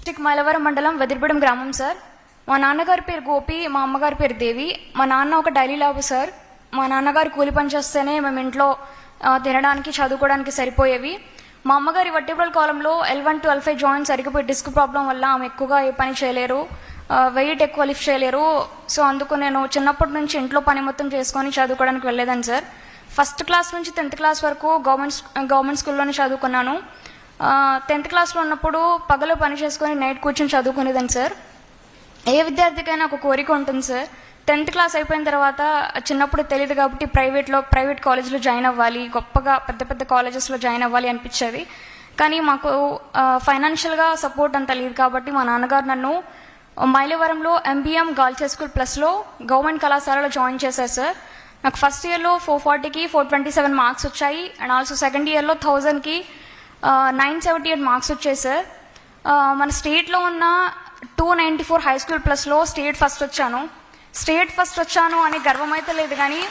District Mylavaram మండలం వెదిరిపడం గ్రామం sir. మా నాన్నగారి పేరు గోపి, మా అమ్మగారి పేరు దేవి. మా నాన్న ఒక డైలీ లాబు సార్. మా నాన్నగారు కూలి పని చేస్తేనే మేము ఇంట్లో తినడానికి చదువుకోవడానికి సరిపోయేవి. మా అమ్మగారి వర్టిబ్రల్ కాలంలో L1 to L5 జాయింట్ సరిగిపోయి డిస్క్ ప్రాబ్లం వల్ల ఆమె ఎక్కువగా ఏ పని చేయలేరు, వెయిట్ ఎక్కువ లిఫ్ట్ చేయలేరు. సో అందుకు నేను చిన్నప్పటి నుంచి ఇంట్లో పని మొత్తం చేసుకొని చదువుకోవడానికి వెళ్ళేదాన్ని సార్. ఫస్ట్ క్లాస్ నుంచి 10th క్లాస్ వరకు గవర్నమెంట్ స్కూల్లోనే చదువుకున్నాను. 10th క్లాస్లో ఉన్నప్పుడు పగలు పని చేసుకొని నైట్ కూర్చొని చదువుకునేదాన్ని సార్. ఏ విద్యార్థికైనా ఒక కోరిక ఉంటుంది సార్. 10th క్లాస్ అయిపోయిన తర్వాత చిన్నప్పుడు తెలియదు కాబట్టి ప్రైవేట్ కాలేజ్లో జాయిన్ అవ్వాలి, గొప్పగా పెద్ద పెద్ద కాలేజెస్లో జాయిన్ అవ్వాలి అనిపించేది. కానీ మాకు ఫైనాన్షియల్గా సపోర్ట్ అంత లేదు కాబట్టి మా నాన్నగారు నన్ను మైలవరంలో MBM గర్ల్స్ హై స్కూల్ ప్లస్లో గవర్నమెంట్ కళాశాలలో జాయిన్ చేశారు సార్. నాకు ఫస్ట్ ఇయర్లో 440కి 427 మార్క్స్ వచ్చాయి. అండ్ ఆల్సో సెకండ్ ఇయర్లో 1000కి 978 మార్క్స్ వచ్చాయి సార్. మన స్టేట్లో ఉన్న 294 హై స్కూల్ ప్లస్లో స్టేట్ ఫస్ట్ వచ్చాను అనే గర్వం అయితే లేదు, కానీ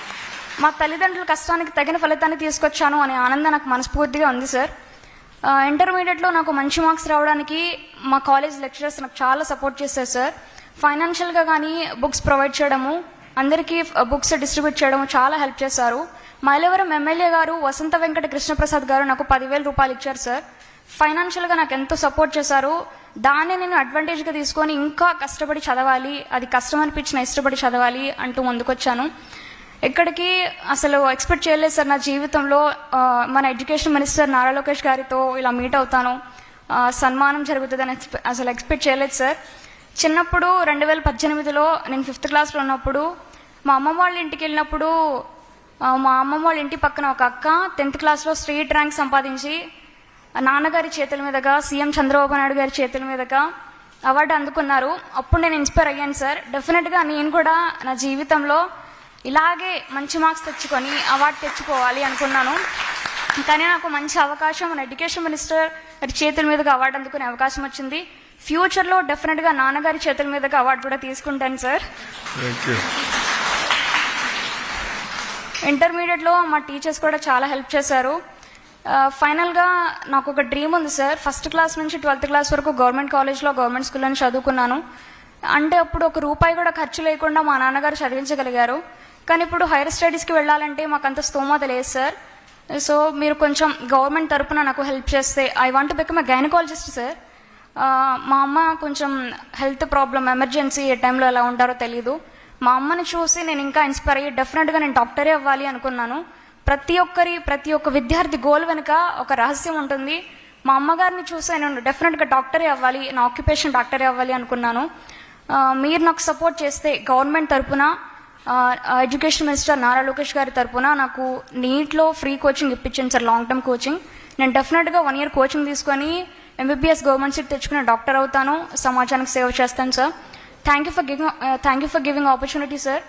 మా తల్లిదండ్రుల కష్టానికి తగిన ఫలితాన్ని తీసుకొచ్చాను అనే ఆనందం నాకు మనస్ఫూర్తిగా ఉంది సార్. ఇంటర్మీడియట్లో నాకు మంచి మార్క్స్ రావడానికి మా కాలేజ్ లెక్చరర్స్ నాకు చాలా సపోర్ట్ చేశారు సార్. ఫైనాన్షియల్గా కానీ బుక్స్ ప్రొవైడ్ చేయడము, అందరికీ బుక్స్ డిస్ట్రిబ్యూట్ చేయడము చాలా హెల్ప్ చేశారు. మైలవరం ఎమ్మెల్యే గారు వసంత వెంకట కృష్ణప్రసాద్ గారు నాకు 10,000 రూపాయలు ఇచ్చారు సార్. ఫైనాన్షియల్గా నాకు ఎంతో సపోర్ట్ చేశారు. దాన్ని నేను అడ్వాంటేజ్గా తీసుకొని ఇంకా కష్టపడి చదవాలి, అది కష్టం అనిపించిన ఇష్టపడి చదవాలి అంటూ ముందుకొచ్చాను. ఎక్కడికి అసలు ఎక్స్పెక్ట్ చేయలేదు సార్ నా జీవితంలో. మన ఎడ్యుకేషన్ మినిస్టర్ నారా లోకేష్ గారితో ఇలా మీట్ అవుతాను, సన్మానం జరుగుతుందని అసలు ఎక్స్పెక్ట్ చేయలేదు సార్. చిన్నప్పుడు 2018లో నేను 5th క్లాస్లో ఉన్నప్పుడు మా అమ్మమ్మ వాళ్ళ ఇంటికి వెళ్ళినప్పుడు మా అమ్మమ్మ వాళ్ళ ఇంటి పక్కన ఒక అక్క 10th క్లాస్లో స్టేట్ ర్యాంక్ సంపాదించి నాన్నగారి చేతుల మీదుగా సీఎం చంద్రబాబు నాయుడు గారి చేతుల మీదుగా అవార్డు అందుకున్నారు. అప్పుడు నేను ఇన్స్పైర్ అయ్యాను సార్. డెఫినెట్గా నేను కూడా నా జీవితంలో ఇలాగే మంచి మార్క్స్ తెచ్చుకొని అవార్డు తెచ్చుకోవాలి అనుకున్నాను. కానీ నాకు మంచి అవకాశం మన ఎడ్యుకేషన్ మినిస్టర్ గారి చేతుల మీదుగా అవార్డు అందుకునే అవకాశం వచ్చింది. ఫ్యూచర్లో డెఫినెట్గా నాన్నగారి చేతుల మీదుగా అవార్డు కూడా తీసుకుంటాను సార్. ఇంటర్మీడియట్లో మా టీచర్స్ కూడా చాలా హెల్ప్ చేశారు. ఫైనల్గా నాకు ఒక డ్రీమ్ ఉంది సార్. ఫస్ట్ క్లాస్ నుంచి 12th క్లాస్ వరకు గవర్నమెంట్ కాలేజ్లో గవర్నమెంట్ స్కూల్లోనే చదువుకున్నాను. అంటే అప్పుడు ఒక రూపాయి కూడా ఖర్చు లేకుండా మా నాన్నగారు చదివించగలిగారు. కానీ ఇప్పుడు హైయర్ స్టడీస్కి వెళ్ళాలంటే మాకు అంత స్తోమత లేదు సార్. సో మీరు కొంచెం గవర్నమెంట్ తరపున నాకు హెల్ప్ చేస్తే, I want to become a gynaecologist sir. మా అమ్మ కొంచెం హెల్త్ ప్రాబ్లం, ఎమర్జెన్సీ, ఏ టైంలో ఎలా ఉంటారో తెలీదు. మా అమ్మని చూసి నేను ఇంకా ఇన్స్పైర్ అయ్యి డెఫినెట్గా నేను డాక్టరే అవ్వాలి అనుకున్నాను. ప్రతి ఒక్క విద్యార్థి గోల్ వెనుక ఒక రహస్యం ఉంటుంది. మా అమ్మగారిని చూసి నేను డెఫినెట్గా డాక్టరే అవ్వాలి, నా ఆక్యుపేషన్ డాక్టరే అవ్వాలి అనుకున్నాను. మీరు నాకు సపోర్ట్ చేస్తే గవర్నమెంట్ తరపున ఎడ్యుకేషన్ మినిస్టర్ నారా లోకేష్ గారి తరపున నాకు నీట్లో ఫ్రీ కోచింగ్ ఇప్పించాను సార్, లాంగ్ టర్మ్ కోచింగ్. నేను డెఫినెట్గా 1 year కోచింగ్ తీసుకొని MBBS గవర్నమెంట్ సీట్ తెచ్చుకుని డాక్టర్ అవుతాను, సమాజానికి సేవ చేస్తాను sir. Thank you for giving opportunity sir.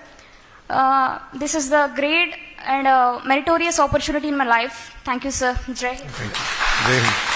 This is the great and meritorious opportunity in my life. Thank you, sir. Jai Hind.